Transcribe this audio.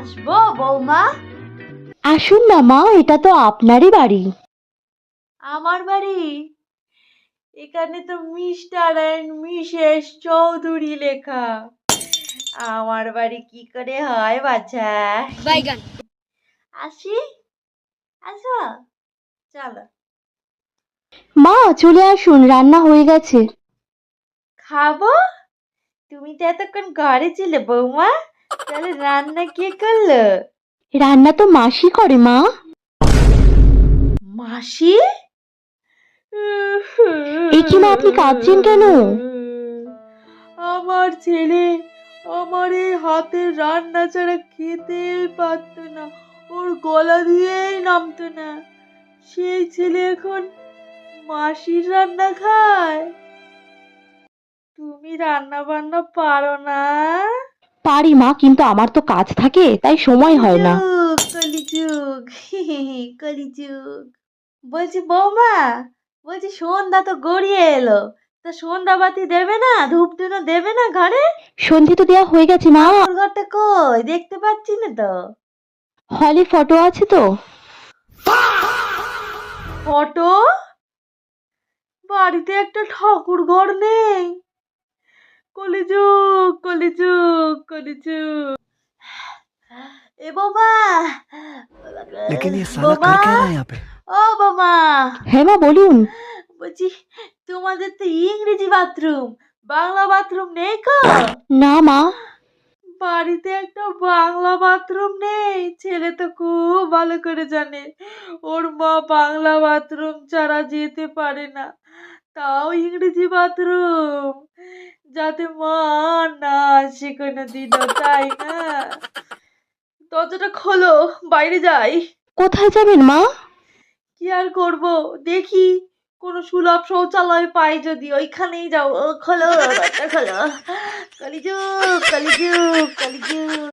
আসবো বৌমা? আসুন না মা, এটা তো আপনারই বাড়ি। আমার বাড়ি? এখানে তো মিস্টার অ্যান্ড মিসেস চৌধুরী লেখা। আমার বাড়ি কি করে হয় বাছা? বাইগান। আসি? আসো, চলো। মা চলে আসুন, রান্না হয়ে গেছে। খাবো? তুমি তো এতক্ষণ ঘরে ছিলে বৌমা, তাহলে রান্না কে করলো? রান্না তো মাসি করে মা। মাসি? এ কি মা, আপনি কাঁদছেন কেন? আমার ছেলে আমার এই হাতের রান্না ছাড়া খেতেই পারতো না, ওর গলা দিয়েই নামতো না। সেই ছেলে এখন মাসির রান্না খায়। তুমি রান্না বান্না পারো না? পারি মা, কিন্তু আমার তো কাজ থাকে, তাই সময় হয় না। কলিযুগ কলিযুগ। বলছি বৌমা, বলছি সন্ধ্যা তো গড়িয়ে এলো, তা সন্ধ্যা বাতি দেবে না, ধূপ ধুনো দেবে না ঘরে? সন্ধে তো দেওয়া হয়ে গেছে মা। ঠাকুর ঘরটা কই, দেখতে পাচ্ছি না তো। হলে ফটো আছে তো। ফটো? বাড়িতে একটা ঠাকুর ঘর নেই? কলিযুগ কলিযুগ কলিযুগ। এ বৌমা, लेकिन ये साला বৌমা, कर क्या रहा है यहाँ पे? ও বৌমা, হ্যাঁ মা বলুন। বলছি তোমাদের তো ইংরেজি বাথরুম, বাংলা বাথরুম নেই কো? না মা। বাড়িতে একটা বাংলা বাথরুম নেই? ছেলে তো খুব ভালো করে জানে ওর মা বাংলা বাথরুম ছাড়া যেতে পারে না, তাও ইংরেজি বাথরুম, যাতে মা না আসে কোনোদিনও, তাই না? দরজাটা খোলো, বাইরে যাই। কোথায় যাবেন মা? কি আর করব, দেখি কোনো সুলভ শৌচালয় পাই যদি, ওইখানেই যাও। খোলো, দরজা খোলো। কলিযুগ কলিযুগ কলিযুগ।